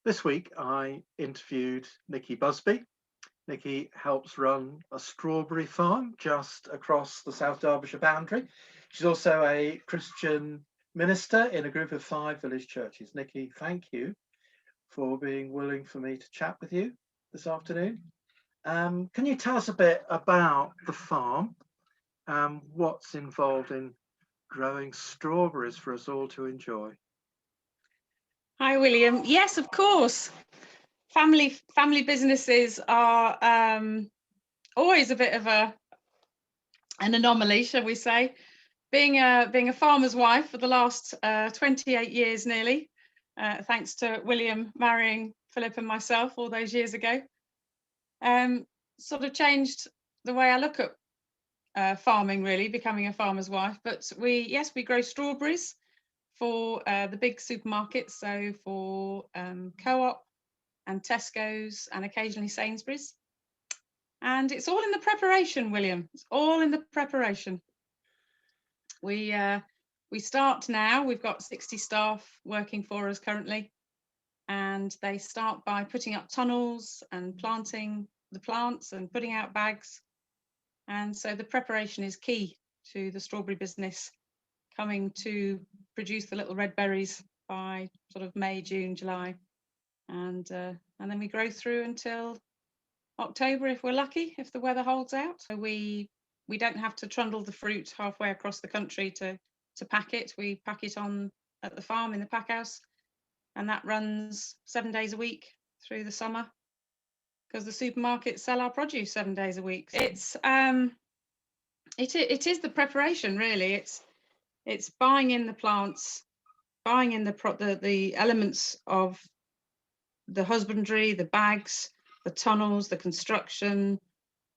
This week I interviewed Nicky Busby. Nicky helps run a strawberry farm just across the South Derbyshire boundary. She's also a Christian minister in a group of 5 village churches. Nicky, thank you for being willing for me to chat with you this afternoon. Can you tell us a bit about the farm, what's involved in growing strawberries for us all to enjoy? Hi, William. Yes, of course. Family businesses are always a bit of an anomaly, shall we say. Being a farmer's wife for the last 28 years nearly, thanks to William marrying Philip and myself all those years ago, sort of changed the way I look at farming, really, becoming a farmer's wife. But we grow strawberries for the big supermarkets, so for Co-op and Tesco's and occasionally Sainsbury's. And it's all in the preparation, William. It's all in the preparation. We start now. We've got 60 staff working for us currently, and they start by putting up tunnels and planting the plants and putting out bags. And so the preparation is key to the strawberry business coming to produce the little red berries by sort of May, June, July, and then we grow through until October if we're lucky, if the weather holds out. So we don't have to trundle the fruit halfway across the country to pack it. We pack it on at the farm in the pack house, and that runs 7 days a week through the summer because the supermarkets sell our produce 7 days a week. It's it is the preparation, really. It's buying in the plants, buying in the elements of the husbandry, the bags, the tunnels, the construction,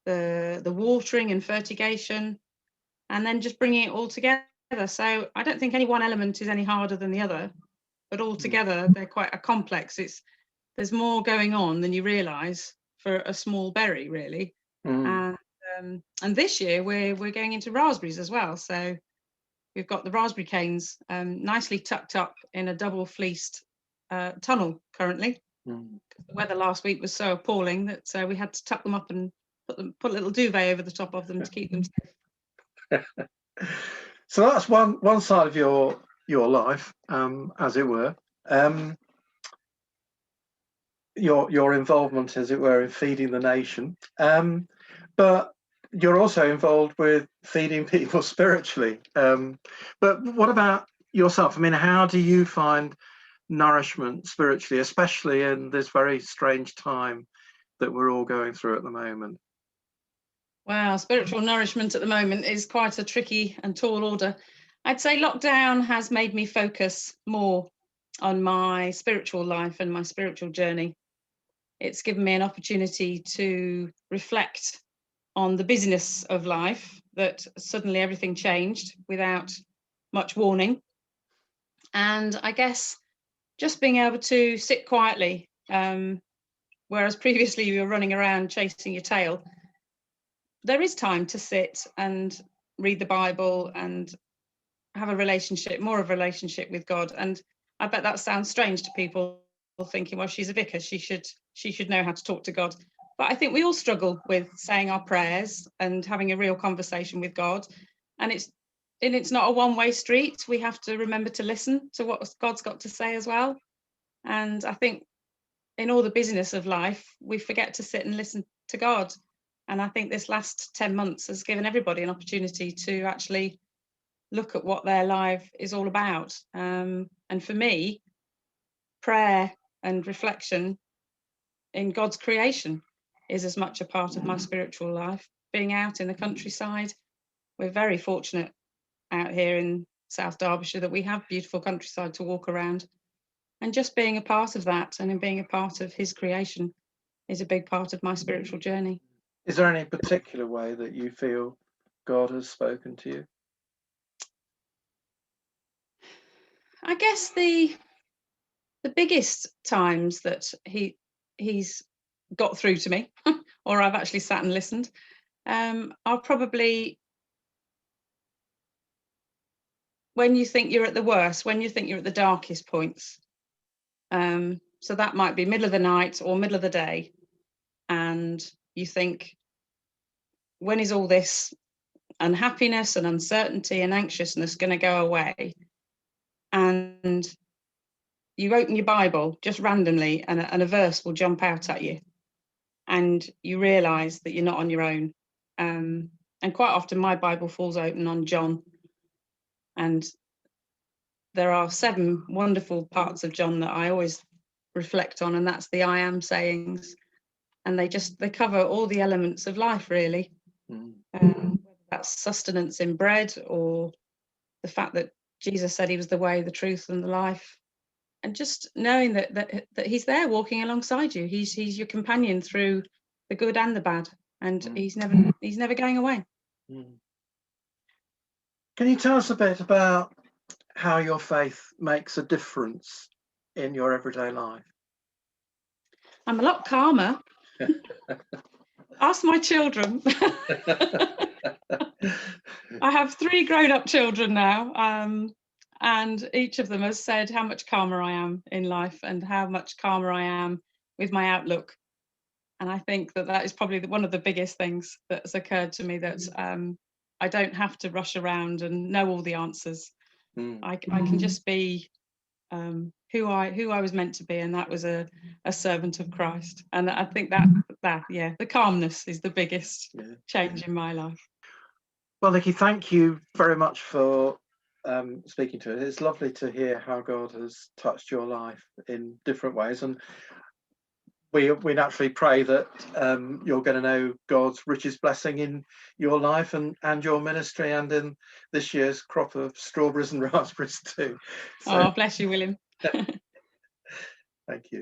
the watering and fertigation, and then just bringing it all together. So I don't think any one element is any harder than the other, but all together they're quite a complex. There's more going on than you realise for a small berry, really. And this year we're going into raspberries as well. So we've got the raspberry canes nicely tucked up in a double fleeced tunnel currently. The weather last week was so appalling that we had to tuck them up and put a little duvet over the top of them to keep them safe. So that's one side of your life, as it were. Your involvement, as it were, in feeding the nation. But you're also involved with feeding people spiritually. But what about yourself? I mean, how do you find nourishment spiritually, especially in this very strange time that we're all going through at the moment? Wow, spiritual nourishment at the moment is quite a tricky and tall order. I'd say lockdown has made me focus more on my spiritual life and my spiritual journey. It's given me an opportunity to reflect on the busyness of life, that suddenly everything changed without much warning. And I guess just being able to sit quietly, whereas previously you were running around chasing your tail, there is time to sit and read the Bible and have more of a relationship with God. And I bet that sounds strange to people, thinking, well, she's a vicar, she should know how to talk to God. But I think we all struggle with saying our prayers and having a real conversation with God. And it's not a one-way street. We have to remember to listen to what God's got to say as well. And I think in all the busyness of life, we forget to sit and listen to God. And I think this last 10 months has given everybody an opportunity to actually look at what their life is all about. And for me, prayer and reflection in God's creation is as much a part of my spiritual life. Being out in the countryside, we're very fortunate out here in South Derbyshire that we have beautiful countryside to walk around. And just being a part of that and in being a part of his creation is a big part of my spiritual journey. Is there any particular way that you feel God has spoken to you? I guess the biggest times that he's got through to me, or I've actually sat and listened, are probably when you think you're at the worst, when you think you're at the darkest points. So that might be middle of the night or middle of the day. And you think, when is all this unhappiness and uncertainty and anxiousness going to go away? And you open your Bible just randomly, and a verse will jump out at you, and you realise that you're not on your own. And quite often my Bible falls open on John, and there are 7 wonderful parts of John that I always reflect on, and that's the I am sayings, and they cover all the elements of life, really. Whether that's sustenance in bread, or the fact that Jesus said he was the way, the truth, and the life, and just knowing that he's there walking alongside you. He's your companion through the good and the bad, and he's never going away. Can you tell us a bit about how your faith makes a difference in your everyday life? I'm a lot calmer. Ask my children. I have 3 grown-up children now, and each of them has said how much calmer I am in life and how much calmer I am with my outlook. And I think that is probably one of the biggest things that's occurred to me, that I don't have to rush around and know all the answers. I can just be who I was meant to be, and that was a servant of Christ. And I think that the calmness is the biggest change in my life. Well, Nicky, thank you very much for speaking to us. It's lovely to hear how God has touched your life in different ways, and we naturally pray that you're going to know God's richest blessing in your life and your ministry, and in this year's crop of strawberries and raspberries too. So, oh, bless you, William. Thank you.